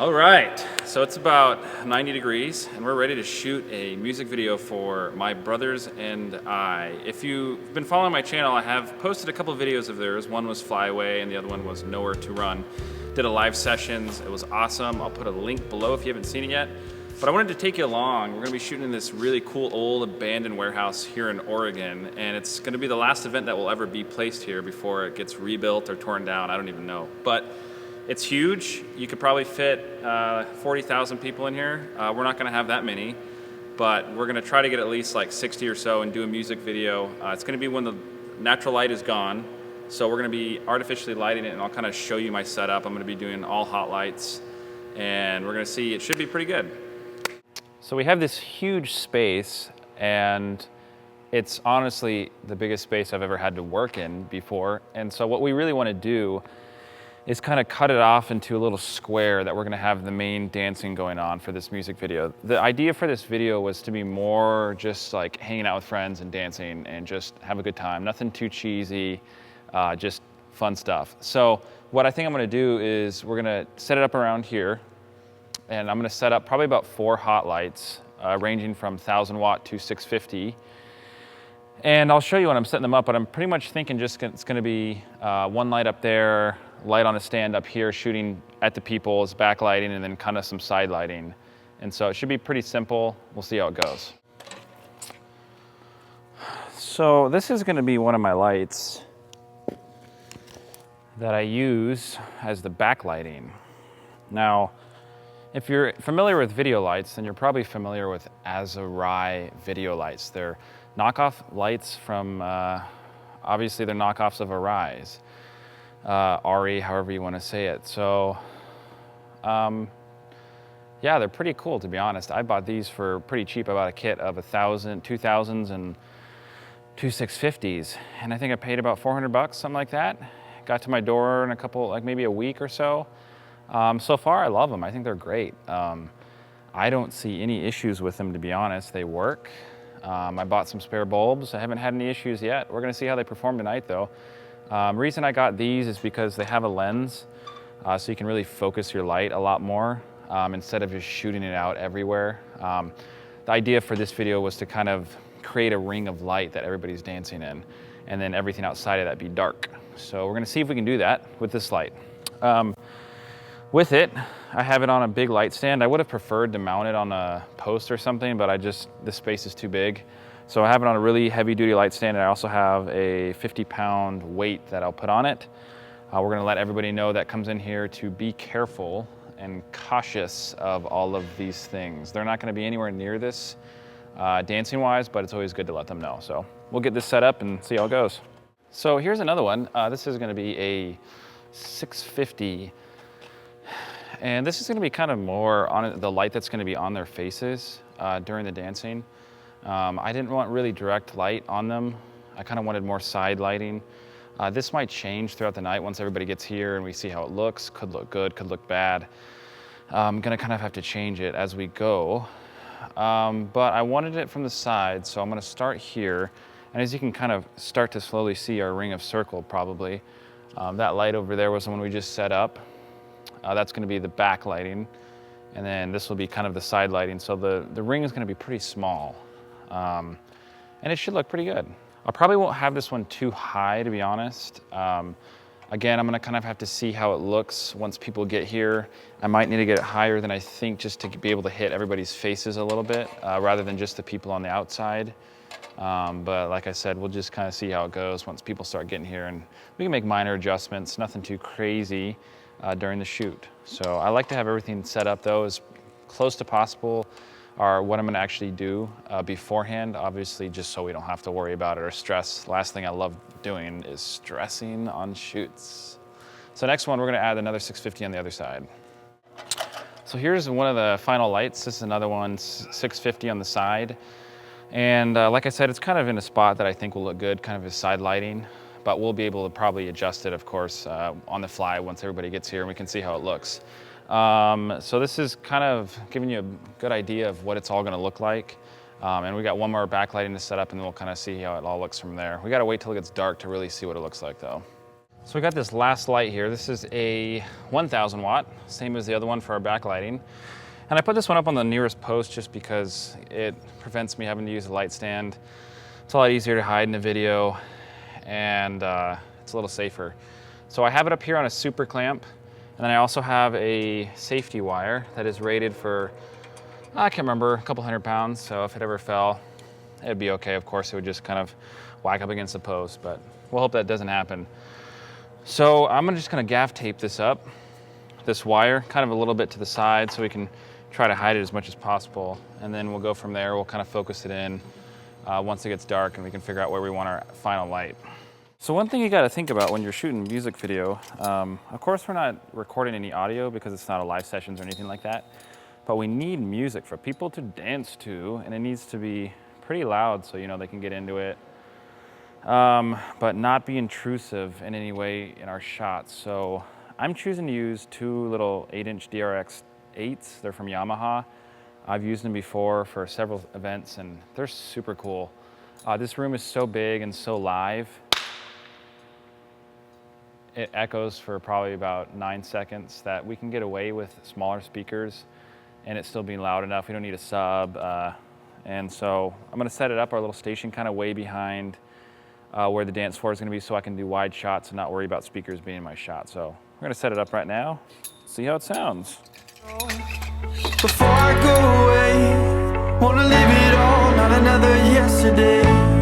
All right, so it's about 90 degrees and we're ready to shoot a music video for My Brothers and I. If you've been following my channel, I have posted a couple of videos of theirs. One was Fly Away and the other one was Nowhere to Run. Did a live sessions, it was awesome. I'll put a link below if you haven't seen it yet. But I wanted to take you along. We're gonna be shooting in this really cool old abandoned warehouse here in Oregon, and it's gonna be the last event that will ever be placed here before it gets rebuilt or torn down, I don't even know. But it's huge. You could probably fit 40,000 people in here. We're not gonna have that many, but we're gonna try to get at least like 60 or so and do a music video. It's gonna be when the natural light is gone. So we're gonna be artificially lighting it, and I'll kind of show you my setup. I'm gonna be doing all hot lights, and we're gonna see, it should be pretty good. So we have this huge space, and it's honestly the biggest space I've ever had to work in before. And so what we really wanna do is kind of cut it off into a little square that we're gonna have the main dancing going on for this music video. The idea for this video was to be more just like hanging out with friends and dancing and just have a good time. Nothing too cheesy, just fun stuff. So what I think I'm gonna do is we're gonna set it up around here, and I'm gonna set up probably about 4 hot lights, ranging from 1,000 watt to 650. And I'll show you when I'm setting them up, but I'm pretty much thinking it's gonna be one light up there, light on a stand up here shooting at the people's backlighting, and then kind of some side lighting. And so it should be pretty simple. We'll see how it goes. So this is gonna be one of my lights that I use as the backlighting. Now, if you're familiar with video lights, then you're probably familiar with Azurai video lights. They're knockoff lights from, obviously they're knockoffs of Arise. Ari, however you want to say it. So, yeah, they're pretty cool, to be honest. I bought these for pretty cheap. I bought a kit of 1,000, 2,000s and 2 650s, and I think I paid about 400 bucks, something like that. Got to my door in a couple, like maybe a week or so. So far, I love them. I think they're great. I don't see any issues with them, to be honest. They work. I bought some spare bulbs. I haven't had any issues yet. We're gonna see how they perform tonight, though. Reason I got these is because they have a lens, so you can really focus your light a lot more instead of just shooting it out everywhere. The idea for this video was to kind of create a ring of light that everybody's dancing in, and then everything outside of that be dark. So we're gonna see if we can do that with this light. With it, I have it on a big light stand. I would have preferred to mount it on a post or something, but this space is too big. So I have it on a really heavy duty light stand, and I also have a 50-pound weight that I'll put on it. We're gonna let everybody know that comes in here to be careful and cautious of all of these things. They're not gonna be anywhere near this dancing wise, but it's always good to let them know. So we'll get this set up and see how it goes. So here's another one. This is gonna be a 650. And this is gonna be kind of more on the light that's gonna be on their faces during the dancing. I didn't want really direct light on them. I kind of wanted more side lighting. This might change throughout the night once everybody gets here and we see how it looks. Could look good, could look bad. I'm gonna kind of have to change it as we go. But I wanted it from the side, so I'm gonna start here. And as you can kind of start to slowly see our ring of circle probably. That light over there was the one we just set up. That's gonna be the back lighting. And then this will be kind of the side lighting. So the ring is gonna be pretty small. And it should look pretty good. I probably won't have this one too high, to be honest. Again, I'm gonna kind of have to see how it looks once people get here. I might need to get it higher than I think just to be able to hit everybody's faces a little bit, rather than just the people on the outside. But like I said, we'll just kind of see how it goes once people start getting here, and we can make minor adjustments, nothing too crazy during the shoot. So I like to have everything set up though as close to possible, or what I'm gonna actually do beforehand, obviously just so we don't have to worry about it or stress. Last thing I love doing is stressing on shoots. So next one, we're gonna add another 650 on the other side. So here's one of the final lights. This is another one, 650 on the side. And like I said, it's kind of in a spot that I think will look good, kind of as side lighting, but we'll be able to probably adjust it, of course, on the fly once everybody gets here and we can see how it looks. So this is kind of giving you a good idea of what it's all gonna look like. And we got one more backlighting to set up, and then we'll kind of see how it all looks from there. We gotta wait till it gets dark to really see what it looks like though. So we got this last light here. This is a 1000 watt, same as the other one for our backlighting. And I put this one up on the nearest post just because it prevents me having to use a light stand. It's a lot easier to hide in a video, and it's a little safer. So I have it up here on a super clamp, and then I also have a safety wire that is rated for, I can't remember, a couple 100 pounds. So if it ever fell, it'd be okay. Of course, it would just kind of whack up against the post, but we'll hope that doesn't happen. So I'm just gonna gaff tape this up, this wire, kind of a little bit to the side so we can try to hide it as much as possible. And then we'll go from there. We'll kind of focus it in once it gets dark and we can figure out where we want our final light. So one thing you gotta think about when you're shooting a music video, of course we're not recording any audio because it's not a live sessions or anything like that, but we need music for people to dance to, and it needs to be pretty loud so they can get into it. But not be intrusive in any way in our shots. So I'm choosing to use two little 8-inch DRX 8s. They're from Yamaha. I've used them before for several events and they're super cool. This room is so big and so live. It echoes for probably about 9 seconds that we can get away with smaller speakers and it still being loud enough. We don't need a sub. And so I'm gonna set it up, our little station, kind of way behind where the dance floor is going to be so I can do wide shots and not worry about speakers being in my shot. So we're going to set it up right now, see how it sounds. Before I go away, wanna leave it all, not another yesterday.